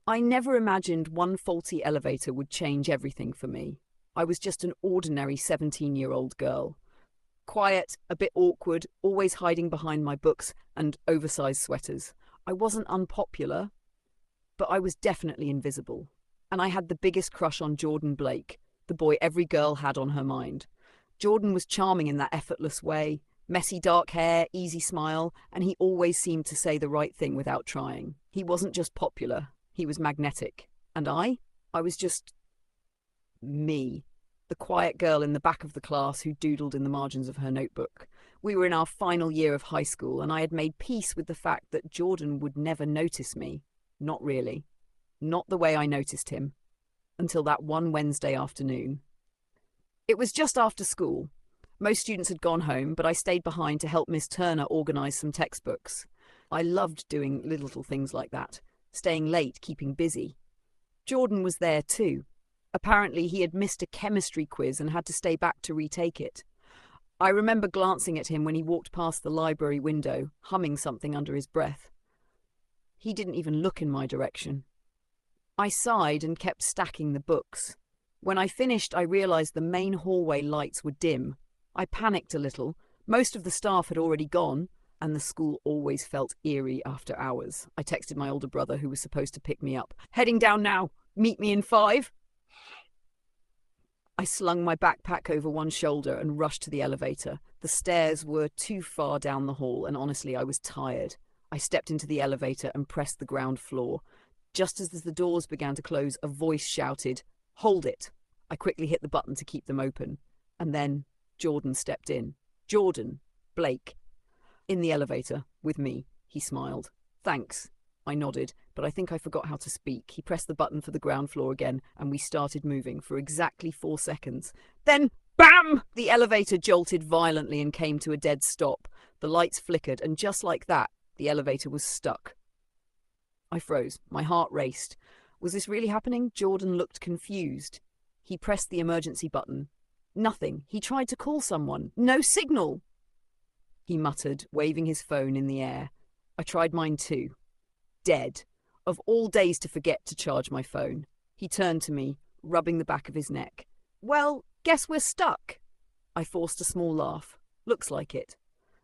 I never imagined one faulty elevator would change everything for me. I was just an ordinary 17-year-old girl. Quiet, a bit awkward, always hiding behind my books and oversized sweaters. I wasn't unpopular, but I was definitely invisible. And I had the biggest crush on Jordan Blake, the boy every girl had on her mind. Jordan was charming in that effortless way, messy dark hair, easy smile, and he always seemed to say the right thing without trying. He wasn't just popular, he was magnetic. And I was just me, the quiet girl in the back of the class who doodled in the margins of her notebook. We were in our final year of high school, and I had made peace with the fact that Jordan would never notice me. Not really. Not the way I noticed him. Until that one Wednesday afternoon. It was just after school. Most students had gone home, but I stayed behind to help Miss Turner organise some textbooks. I loved doing little things like that, staying late, keeping busy. Jordan was there too. Apparently he had missed a chemistry quiz and had to stay back to retake it. I remember glancing at him when he walked past the library window, humming something under his breath. He didn't even look in my direction. I sighed and kept stacking the books. When I finished, I realised the main hallway lights were dim. I panicked a little. Most of the staff had already gone, and the school always felt eerie after hours. I texted my older brother, who was supposed to pick me up. "Heading down now. Meet me in 5." I slung my backpack over one shoulder and rushed to the elevator. The stairs were too far down the hall, and honestly, I was tired. I stepped into the elevator and pressed the ground floor. Just as the doors began to close, a voice shouted, "Hold it." I quickly hit the button to keep them open. And then Jordan stepped in. Jordan Blake. In the elevator, with me. He smiled. "Thanks." I nodded, but I think I forgot how to speak. He pressed the button for the ground floor again, and we started moving for exactly 4 seconds. Then, BAM! The elevator jolted violently and came to a dead stop. The lights flickered, and just like that, the elevator was stuck. I froze. My heart raced. Was this really happening? Jordan looked confused. He pressed the emergency button. Nothing. He tried to call someone. No signal! He muttered, waving his phone in the air. I tried mine too. Dead. Of all days to forget to charge my phone. He turned to me, rubbing the back of his neck. "Well, guess we're stuck." I forced a small laugh. "Looks like it."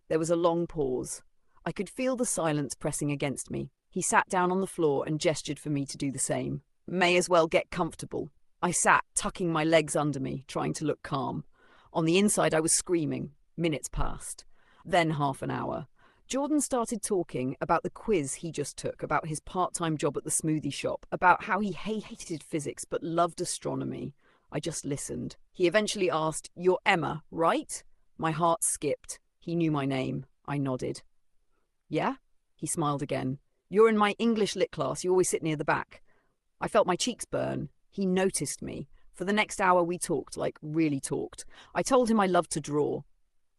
There was a long pause. I could feel the silence pressing against me. He sat down on the floor and gestured for me to do the same. "May as well get comfortable." I sat, tucking my legs under me, trying to look calm. On the inside, I was screaming. Minutes passed. Then half an hour. Jordan started talking about the quiz he just took, about his part-time job at the smoothie shop, about how he hated physics but loved astronomy. I just listened. He eventually asked, "You're Emma, right?" My heart skipped. He knew my name. I nodded. "Yeah?" He smiled again. "You're in my English lit class. You always sit near the back." I felt my cheeks burn. He noticed me. For the next hour we talked, like really talked. I told him I loved to draw,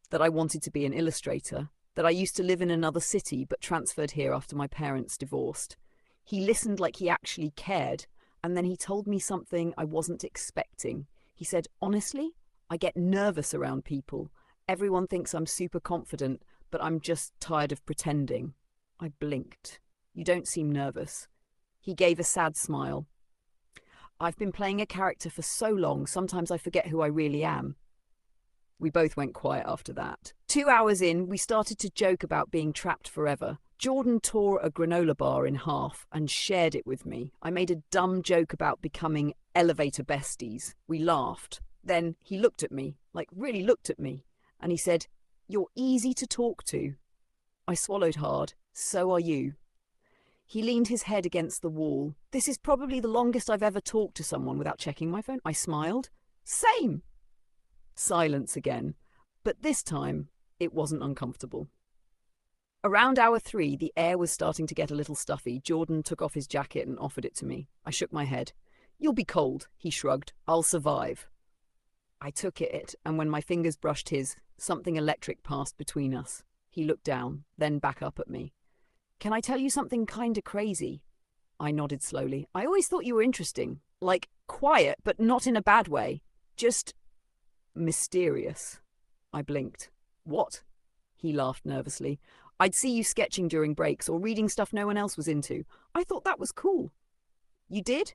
that I wanted to be an illustrator, that I used to live in another city but transferred here after my parents divorced. He listened like he actually cared, and then he told me something I wasn't expecting. He said, "Honestly, I get nervous around people. Everyone thinks I'm super confident, but I'm just tired of pretending." I blinked. "You don't seem nervous." He gave a sad smile. "I've been playing a character for so long, sometimes I forget who I really am." We both went quiet after that. 2 hours in, we started to joke about being trapped forever. Jordan tore a granola bar in half and shared it with me. I made a dumb joke about becoming elevator besties. We laughed. Then he looked at me, like really looked at me, and he said, "You're easy to talk to." I swallowed hard. "So are you." He leaned his head against the wall. "This is probably the longest I've ever talked to someone without checking my phone." I smiled. "Same." Silence again. But this time, it wasn't uncomfortable. Around hour 3, the air was starting to get a little stuffy. Jordan took off his jacket and offered it to me. I shook my head. "You'll be cold," he shrugged. "I'll survive." I took it, and when my fingers brushed his, something electric passed between us. He looked down, then back up at me. "Can I tell you something kinda crazy?" I nodded slowly. "I always thought you were interesting. Like, quiet, but not in a bad way. Just mysterious." I blinked. "What?" He laughed nervously. "I'd see you sketching during breaks or reading stuff no one else was into. I thought that was cool." You did?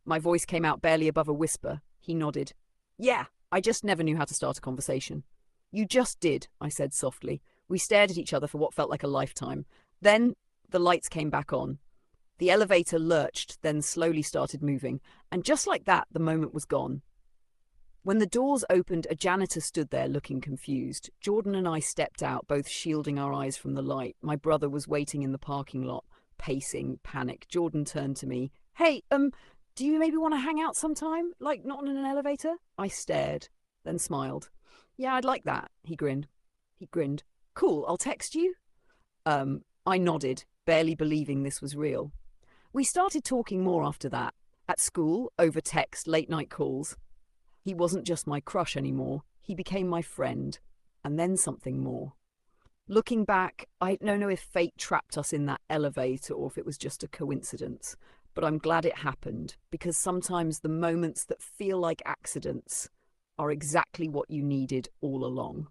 My voice came out barely above a whisper. He nodded. Yeah, I just never knew how to start a conversation. You just did, I said softly. We stared at each other for what felt like a lifetime. Then the lights came back on. The elevator lurched, then slowly started moving, and just like that, the moment was gone. When the doors opened, a janitor stood there looking confused. Jordan and I stepped out, both shielding our eyes from the light. My brother was waiting in the parking lot, pacing, panic. Jordan turned to me. Hey, do you maybe want to hang out sometime? Like, not in an elevator? I stared, then smiled. Yeah, I'd like that, he grinned. Cool, I'll text you? I nodded, barely believing this was real. We started talking more after that. At school, over text, late night calls. He wasn't just my crush anymore. He became my friend. And then something more. Looking back, I don't know if fate trapped us in that elevator or if it was just a coincidence. But I'm glad it happened, because sometimes the moments that feel like accidents are exactly what you needed all along.